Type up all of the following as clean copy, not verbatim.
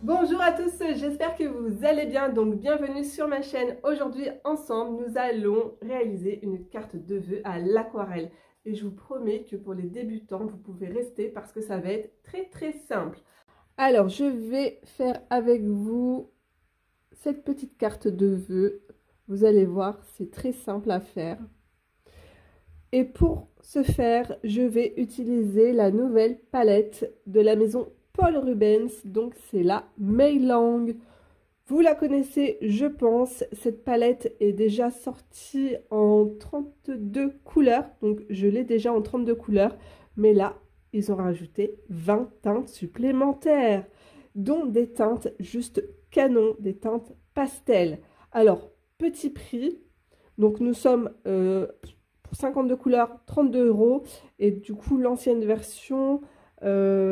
Bonjour à tous, j'espère que vous allez bien, donc bienvenue sur ma chaîne. Aujourd'hui ensemble nous allons réaliser une carte de vœux à l'aquarelle et je vous promets que pour les débutants vous pouvez rester parce que ça va être très simple. Alors je vais faire avec vous cette petite carte de vœux, vous allez voir c'est très simple à faire. Et pour ce faire je vais utiliser la nouvelle palette de la maison Paul Rubens, donc c'est la Mei-Lang. Vous la connaissez, je pense. Cette palette est déjà sortie en 32 couleurs, donc je l'ai déjà en 32 couleurs, mais là, ils ont rajouté 20 teintes supplémentaires, dont des teintes juste canon, des teintes pastel. Alors, petit prix, donc nous sommes pour 52 couleurs, 32 €, et du coup, l'ancienne version...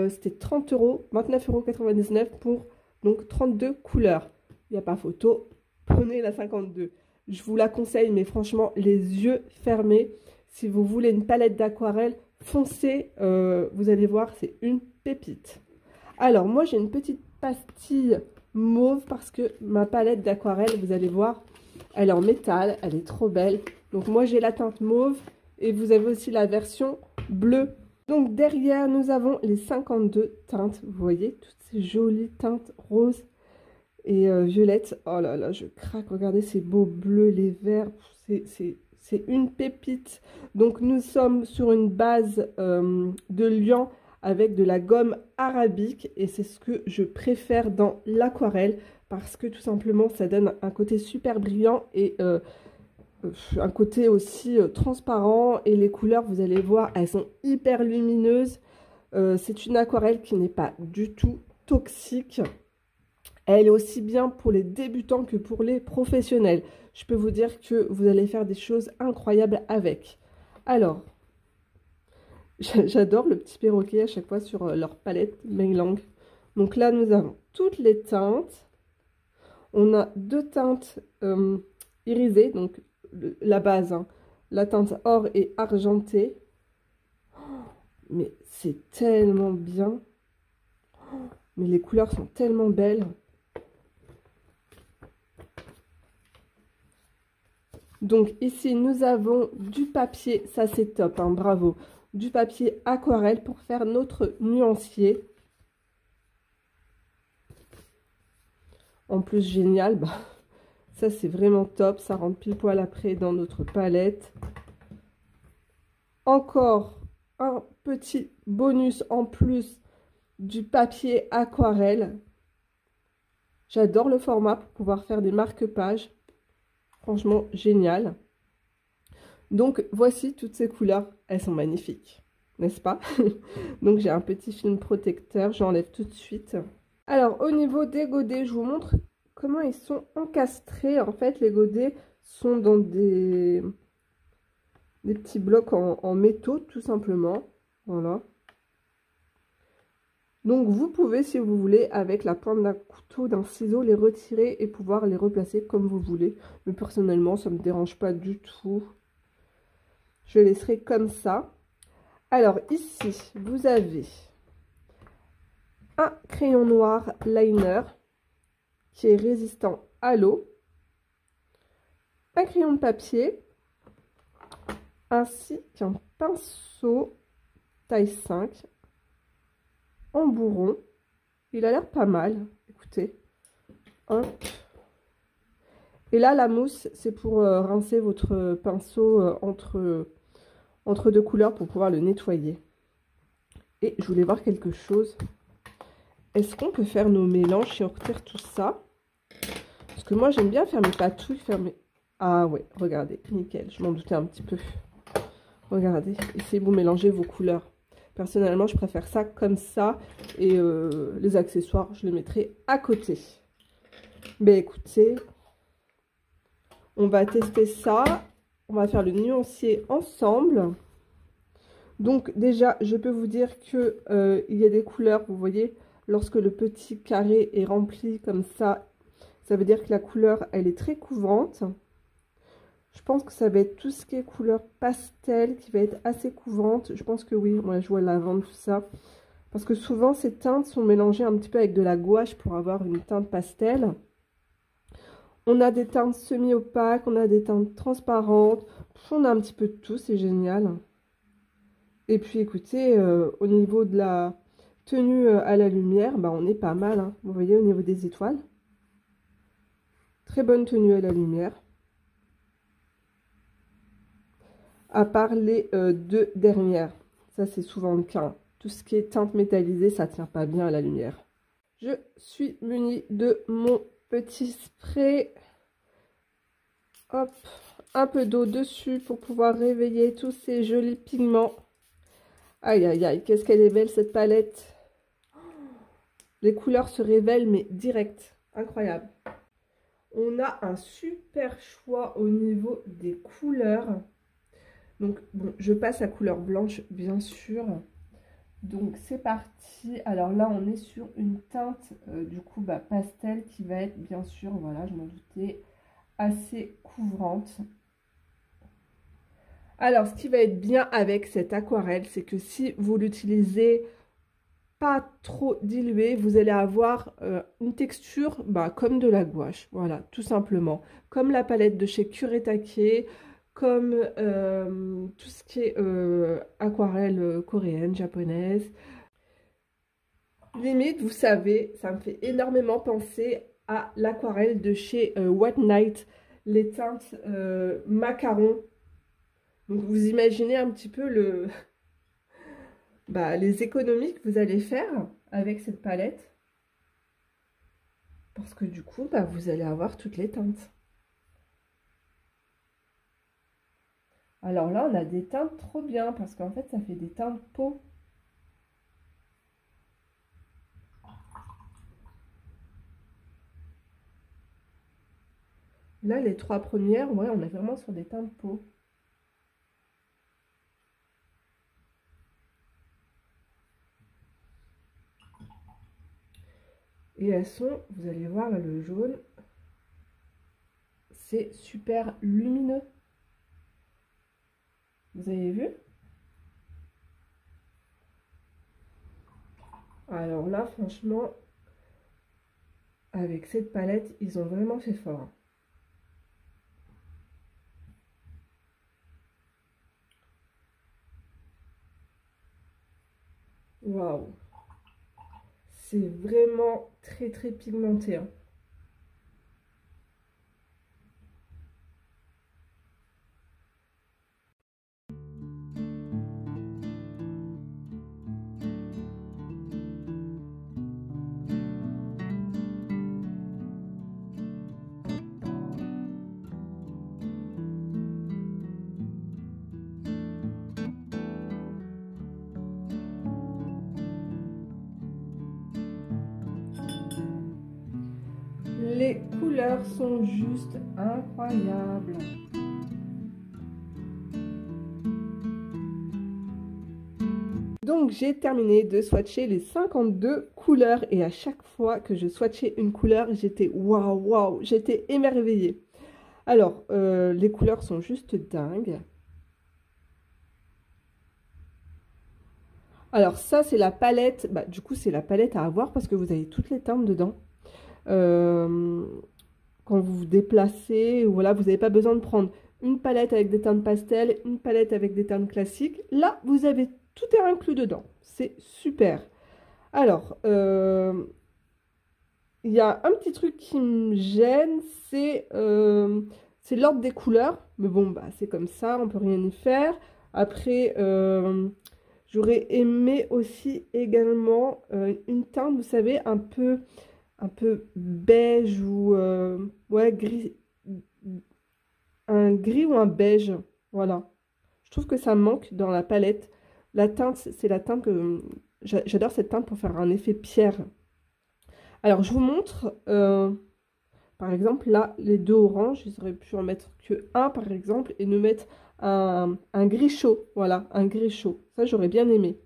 c'était 30 €, 29,99 € pour donc 32 couleurs. Il n'y a pas photo, prenez la 52. Je vous la conseille, mais franchement, les yeux fermés. Si vous voulez une palette d'aquarelle, foncez, vous allez voir, c'est une pépite. Alors, moi, j'ai une petite pastille mauve parce que ma palette d'aquarelle, vous allez voir, elle est en métal, elle est trop belle. Donc, moi, j'ai la teinte mauve et vous avez aussi la version bleue. Donc derrière, nous avons les 52 teintes. Vous voyez, toutes ces jolies teintes roses et violettes. Oh là là, je craque. Regardez ces beaux bleus, les verts. C'est une pépite. Donc nous sommes sur une base de liant avec de la gomme arabique. Et c'est ce que je préfère dans l'aquarelle. Parce que tout simplement, ça donne un côté super brillant et... un côté aussi transparent, et les couleurs, vous allez voir, elles sont hyper lumineuses. C'est une aquarelle qui n'est pas du tout toxique. Elle est aussi bien pour les débutants que pour les professionnels. Je peux vous dire que vous allez faire des choses incroyables avec. Alors, j'adore le petit perroquet à chaque fois sur leur palette Mei-Lang. Donc là, nous avons toutes les teintes. On a deux teintes irisées, donc la base, hein, la teinte or et argentée. Oh, mais c'est tellement bien. Oh, mais les couleurs sont tellement belles. Donc ici nous avons du papier, ça c'est top, hein, bravo. Du papier aquarelle pour faire notre nuancier. En plus génial, bah, ça c'est vraiment top, ça rentre pile poil après dans notre palette. Encore un petit bonus en plus du papier aquarelle. J'adore le format pour pouvoir faire des marque-pages. Franchement génial. Donc voici toutes ces couleurs, elles sont magnifiques, n'est-ce pas? Donc j'ai un petit film protecteur, j'enlève tout de suite. Alors au niveau des godets, je vous montre comment ils sont encastrés. En fait, les godets sont dans des petits blocs en métaux, tout simplement. Voilà. Donc, vous pouvez, si vous voulez, avec la pointe d'un couteau, d'un ciseau, les retirer et pouvoir les replacer comme vous voulez. Mais personnellement, ça ne me dérange pas du tout. Je laisserai comme ça. Alors, ici, vous avez un crayon noir liner qui est résistant à l'eau, un crayon de papier, ainsi qu'un pinceau taille 5 en bourron. Il a l'air pas mal, écoutez. Hop. Et là, la mousse, c'est pour rincer votre pinceau entre deux couleurs pour pouvoir le nettoyer. Et je voulais voir quelque chose. Est-ce qu'on peut faire nos mélanges si on retire tout ça? Parce que moi, j'aime bien faire mes patouilles, faire mes... Ah ouais, regardez, nickel, je m'en doutais un petit peu. Regardez, essayez-vous mélanger vos couleurs. Personnellement, je préfère ça comme ça. Et les accessoires, je les mettrai à côté. Mais écoutez, on va tester ça. On va faire le nuancier ensemble. Donc déjà, je peux vous dire que il y a des couleurs, vous voyez, lorsque le petit carré est rempli comme ça veut dire que la couleur, elle est très couvrante. Je pense que ça va être tout ce qui est couleur pastel qui va être assez couvrante. Je pense que oui, moi je vois la lavande, tout ça. Parce que souvent, ces teintes sont mélangées un petit peu avec de la gouache pour avoir une teinte pastel. On a des teintes semi-opaques, on a des teintes transparentes. On a un petit peu de tout, c'est génial. Et puis écoutez, au niveau de la tenue à la lumière, bah, on est pas mal, hein. Vous voyez, au niveau des étoiles. Très bonne tenue à la lumière. À part les deux dernières. Ça, c'est souvent le cas. Tout ce qui est teinte métallisée, ça tient pas bien à la lumière. Je suis munie de mon petit spray. Hop, un peu d'eau dessus pour pouvoir réveiller tous ces jolis pigments. Aïe, aïe, aïe, qu'est-ce qu'elle est belle cette palette. Les couleurs se révèlent, mais direct. Incroyable. On a un super choix au niveau des couleurs. Donc, bon, je passe à couleur blanche, bien sûr. Donc, c'est parti. Alors là, on est sur une teinte, du coup, bah, pastel qui va être, bien sûr, voilà, je m'en doutais, assez couvrante. Alors, ce qui va être bien avec cette aquarelle, c'est que si vous l'utilisez pas trop dilué, vous allez avoir une texture bah, comme de la gouache, voilà, tout simplement. Comme la palette de chez Kuretake, comme tout ce qui est aquarelle coréenne, japonaise. Limite, vous savez, ça me fait énormément penser à l'aquarelle de chez White Night, les teintes macaron. Donc vous imaginez un petit peu les économies que vous allez faire avec cette palette. Parce que du coup, vous allez avoir toutes les teintes. Alors là, on a des teintes trop bien parce qu'en fait, ça fait des teintes peau. Là, les trois premières, ouais, on est vraiment sur des teintes peau. Et elles sont, vous allez voir là, le jaune, c'est super lumineux. Vous avez vu? Alors là, franchement, avec cette palette, ils ont vraiment fait fort. Waouh! C'est vraiment très très pigmenté, hein. Les couleurs sont juste incroyables. Donc j'ai terminé de swatcher les 52 couleurs et à chaque fois que je swatchais une couleur, j'étais waouh, j'étais émerveillée. Alors, les couleurs sont juste dingues. Alors ça, c'est la palette, du coup c'est la palette à avoir parce que vous avez toutes les teintes dedans. Quand vous vous déplacez, voilà, vous n'avez pas besoin de prendre une palette avec des teintes pastel, une palette avec des teintes classiques. Là, vous avez tout est inclus dedans. C'est super. Alors, il y a un petit truc qui me gêne, c'est l'ordre des couleurs. Mais bon, c'est comme ça, on peut rien y faire. Après, j'aurais aimé aussi également une teinte, vous savez, un peu beige ou ouais, gris, un gris ou un beige. Voilà. Je trouve que ça manque dans la palette. La teinte, c'est la teinte que j'adore cette teinte pour faire un effet pierre. Alors, je vous montre, par exemple, là, les deux oranges, ils auraient pu en mettre que un, par exemple, et nous mettre un gris chaud. Voilà, un gris chaud. Ça, j'aurais bien aimé.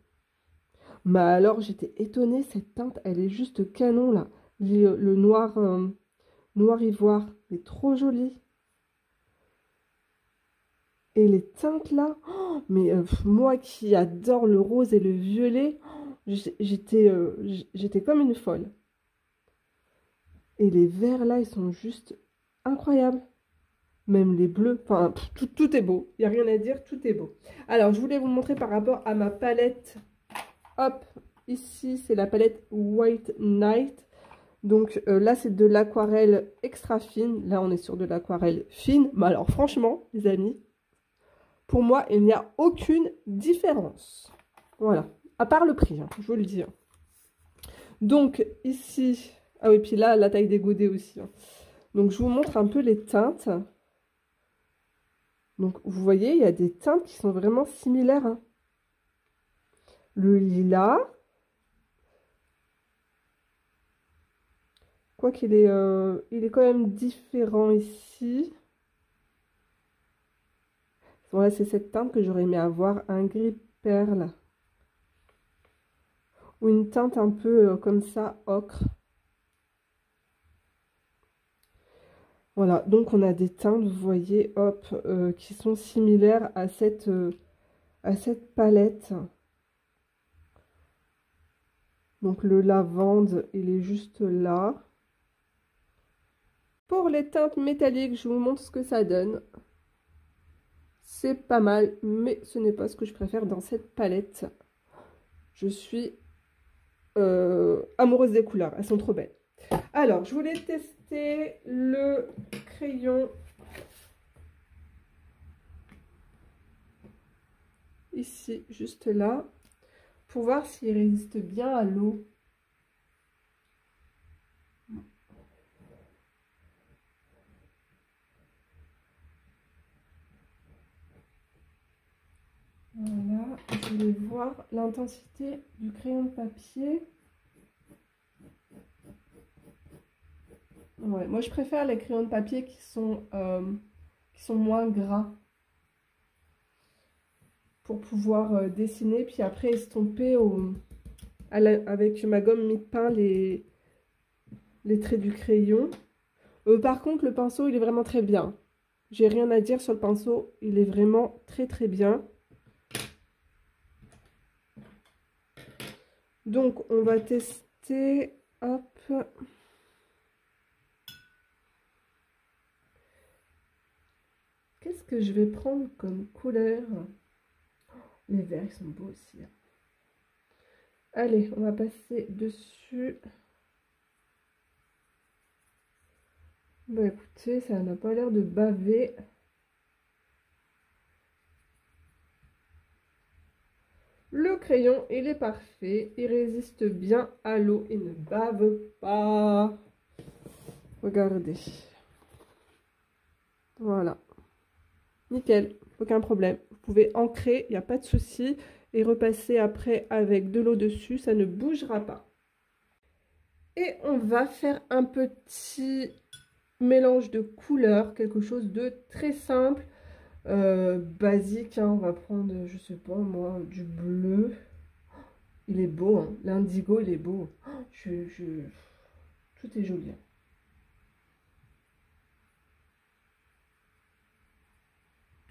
Mais alors, j'étais étonnée, cette teinte, elle est juste canon, là. Le noir, noir ivoire, elle est trop jolie. Et les teintes, là, oh, mais moi qui adore le rose et le violet, J'étais comme une folle. Et les verts là, ils sont juste incroyables. Même les bleus, enfin tout est beau. Il n'y a rien à dire, tout est beau. Alors je voulais vous montrer par rapport à ma palette. Hop, ici c'est la palette White Night. Donc là c'est de l'aquarelle extra fine. Là on est sur de l'aquarelle fine. Mais alors franchement les amis, pour moi il n'y a aucune différence. Voilà, à part le prix, hein, je vous le dis. Hein. Donc ici, ah oui, puis là la taille des godets aussi. Hein. Donc je vous montre un peu les teintes. Donc vous voyez, il y a des teintes qui sont vraiment similaires. Hein. Le lilas, quoi qu'il est, il est quand même différent ici. Voilà, c'est cette teinte que j'aurais aimé avoir, un gris perle. Ou une teinte un peu comme ça, ocre. Voilà, donc on a des teintes, vous voyez, hop, qui sont similaires à cette palette. Donc le lavande, il est juste là. Pour les teintes métalliques, je vous montre ce que ça donne. C'est pas mal, mais ce n'est pas ce que je préfère dans cette palette. Je suis amoureuse des couleurs, elles sont trop belles. Alors, je voulais tester le crayon. Ici, juste là, pour voir s'il résiste bien à l'eau. Voilà, je vais voir l'intensité du crayon de papier. Ouais, moi je préfère les crayons de papier qui sont moins gras pour pouvoir dessiner, puis après estomper avec ma gomme mie-de-pain les traits du crayon. Par contre, le pinceau, il est vraiment très bien. J'ai rien à dire sur le pinceau, il est vraiment très très bien. Donc, on va tester, hop. Qu'est-ce que je vais prendre comme couleur? Les verts, ils sont beaux aussi. Allez, on va passer dessus. Bah écoutez, ça n'a pas l'air de baver. Le crayon, il est parfait. Il résiste bien à l'eau. Il ne bave pas. Regardez. Voilà. Nickel. Aucun problème. Vous pouvez ancrer, il n'y a pas de souci. Et repasser après avec de l'eau dessus. Ça ne bougera pas. Et on va faire un petit mélange de couleurs. Quelque chose de très simple. Basique, hein, on va prendre, je sais pas moi, du bleu. Il est beau, hein. L'indigo, il est beau. Tout est joli. Hein.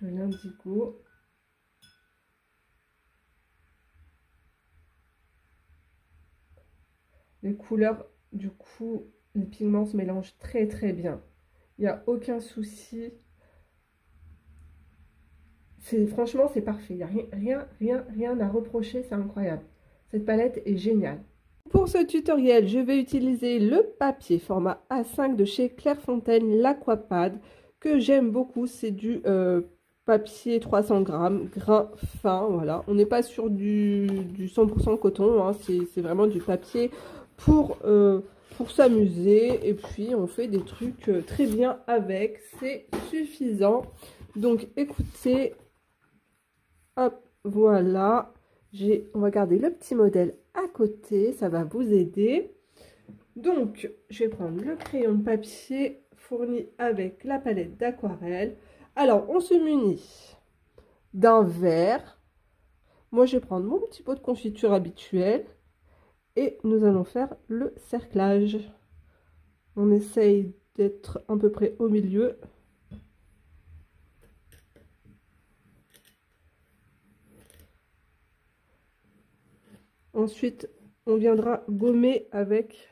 De l'indigo. Les couleurs, du coup, les pigments se mélangent très très bien. Il n'y a aucun souci. Franchement, c'est parfait. Il n'y a rien à reprocher. C'est incroyable. Cette palette est géniale. Pour ce tutoriel, je vais utiliser le papier format A5 de chez Clairefontaine, l'Aquapad, que j'aime beaucoup. C'est du papier 300 grammes, grain fin, voilà. On n'est pas sur du 100% coton, hein. C'est vraiment du papier pour s'amuser. Et puis, on fait des trucs très bien avec. C'est suffisant. Donc, écoutez, hop, voilà. On va garder le petit modèle à côté, ça va vous aider. Donc, je vais prendre le crayon de papier fourni avec la palette d'aquarelle. Alors, on se munit d'un verre. Moi, je vais prendre mon petit pot de confiture habituel. Et nous allons faire le cerclage. On essaye d'être à peu près au milieu. Ensuite, on viendra gommer avec...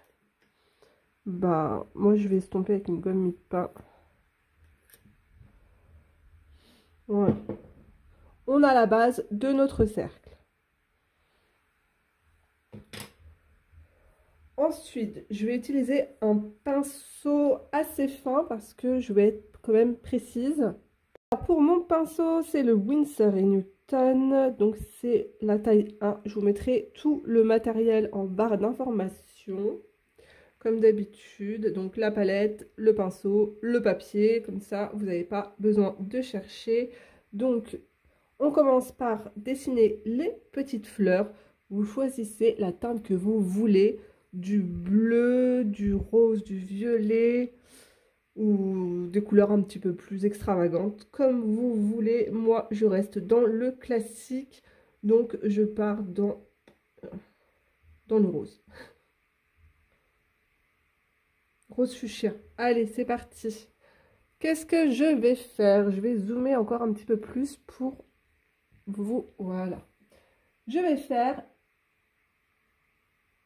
Bah, moi je vais estomper avec une gomme mie-de-pain. Voilà. On a la base de notre cercle. Ensuite, je vais utiliser un pinceau assez fin parce que je vais être quand même précise. Alors pour mon pinceau, c'est le Winsor & Newton, donc c'est la taille 1. Je vous mettrai tout le matériel en barre d'information, comme d'habitude. Donc la palette, le pinceau, le papier, comme ça vous n'avez pas besoin de chercher. Donc on commence par dessiner les petites fleurs. Vous choisissez la teinte que vous voulez, du bleu, du rose, du violet ou des couleurs un petit peu plus extravagantes, comme vous voulez. Moi, je reste dans le classique, donc je pars dans le rose. Rose fuchsia. Allez, c'est parti. Qu'est-ce que je vais faire? Je vais zoomer encore un petit peu plus pour vous. Voilà. Je vais faire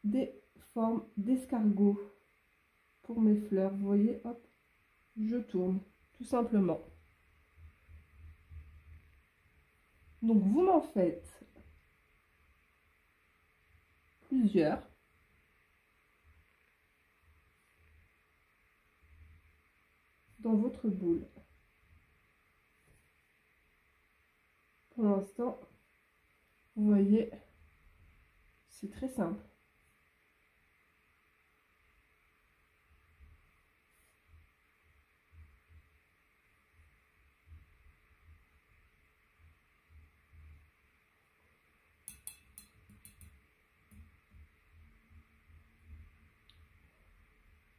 des formes d'escargot pour mes fleurs. Vous voyez, hop, je tourne tout simplement. Donc vous m'en faites plusieurs. Dans votre boule. Pour l'instant, vous voyez, c'est très simple.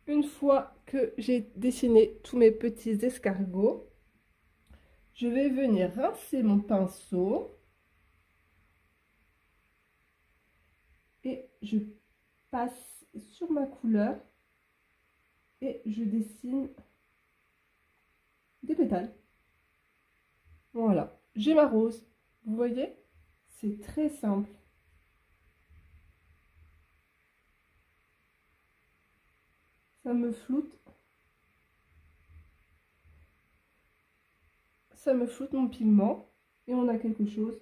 Une fois que j'ai dessiné tous mes petits escargots, je vais venir rincer mon pinceau et je passe sur ma couleur et je dessine des pétales. Voilà, j'ai ma rose. Vous voyez, c'est très simple. Ça me floute. Ça me floute mon pigment et on a quelque chose.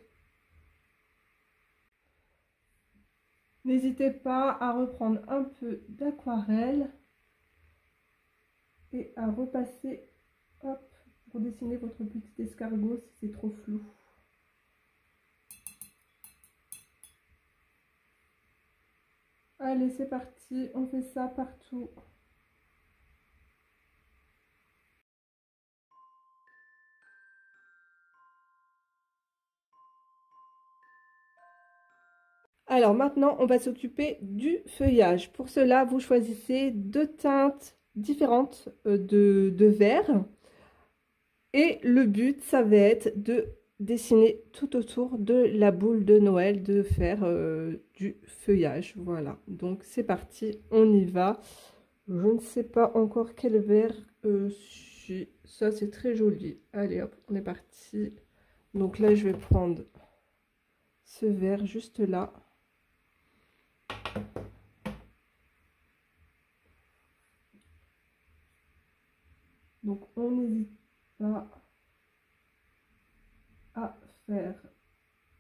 N'hésitez pas à reprendre un peu d'aquarelle et à repasser, hop, pour dessiner votre petit escargot si c'est trop flou. Allez, c'est parti, on fait ça partout. Alors maintenant, on va s'occuper du feuillage. Pour cela, vous choisissez deux teintes différentes de vert. Et le but, ça va être de dessiner tout autour de la boule de Noël, de faire du feuillage. Voilà, donc c'est parti, on y va. Je ne sais pas encore quel vert ça c'est très joli. Allez hop, on est parti. Donc là, je vais prendre ce vert juste là. Donc on n'hésite pas à faire,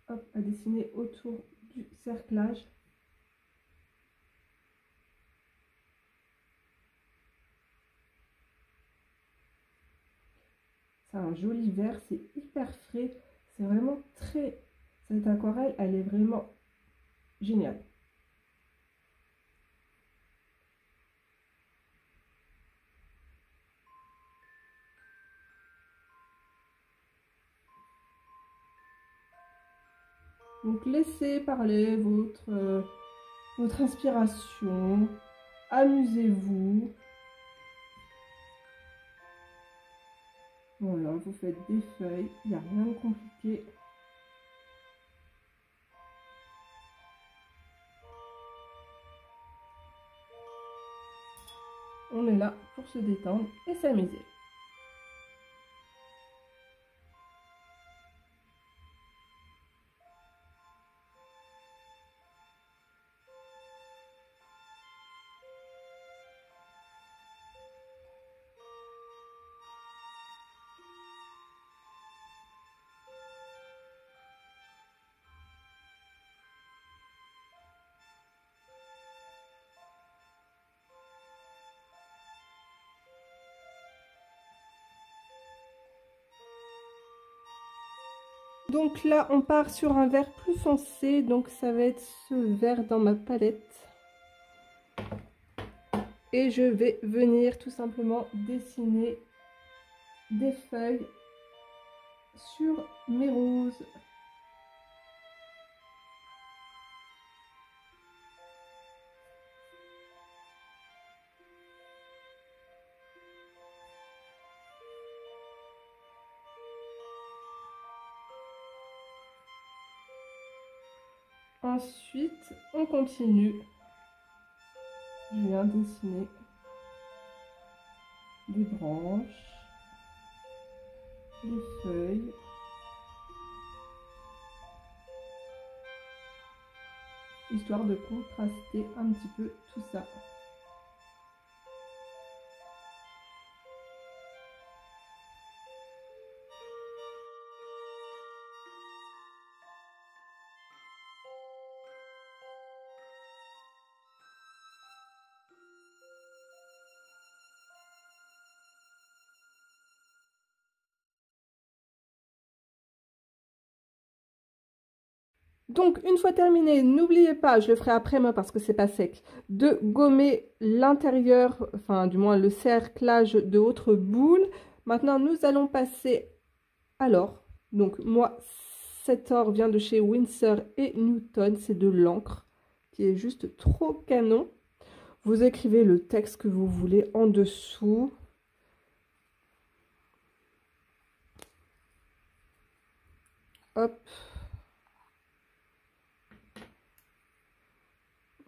hop, à dessiner autour du cerclage. C'est un joli vert, c'est hyper frais, c'est vraiment très... Cette aquarelle, elle est vraiment géniale. Donc laissez parler votre inspiration, amusez-vous. Voilà, vous faites des feuilles, il n'y a rien de compliqué. On est là pour se détendre et s'amuser. Donc là, on part sur un vert plus foncé, donc ça va être ce vert dans ma palette. Et je vais venir tout simplement dessiner des feuilles sur mes roses. Ensuite, on continue. Je viens dessiner des branches, des feuilles, histoire de contraster un petit peu tout ça. Donc, une fois terminé, n'oubliez pas, je le ferai après moi parce que c'est pas sec, de gommer l'intérieur, enfin du moins le cerclage de votre boule. Maintenant, nous allons passer à l'or. Donc, moi, cet or vient de chez Winsor et Newton, c'est de l'encre qui est juste trop canon. Vous écrivez le texte que vous voulez en dessous. Hop.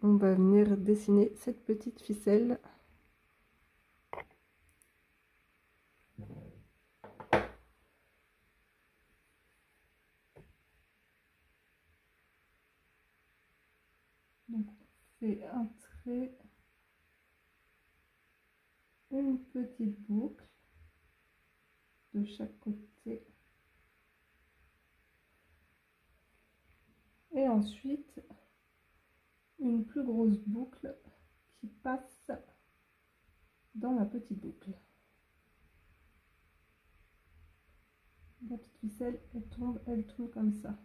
On va venir dessiner cette petite ficelle. Donc, on fait un trait, une petite boucle de chaque côté. Et ensuite, une plus grosse boucle qui passe dans la petite boucle. La petite ficelle, elle tombe comme ça.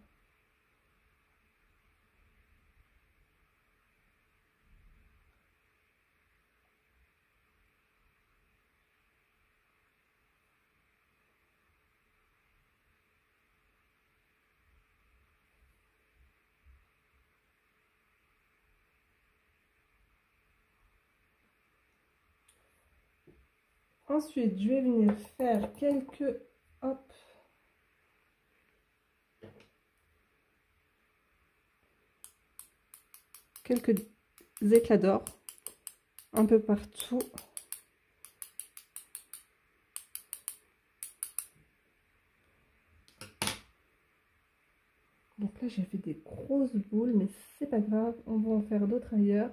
Ensuite, je vais venir faire quelques éclats d'or un peu partout. Donc là, j'ai fait des grosses boules, mais c'est pas grave, on va en faire d'autres ailleurs.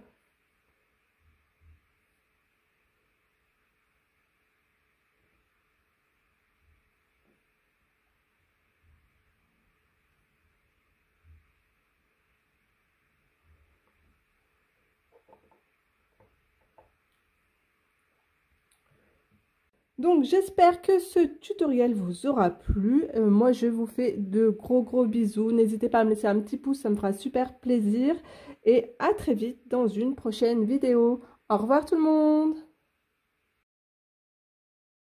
Donc j'espère que ce tutoriel vous aura plu. Moi je vous fais de gros bisous. N'hésitez pas à me laisser un petit pouce, ça me fera super plaisir. Et à très vite dans une prochaine vidéo. Au revoir tout le monde!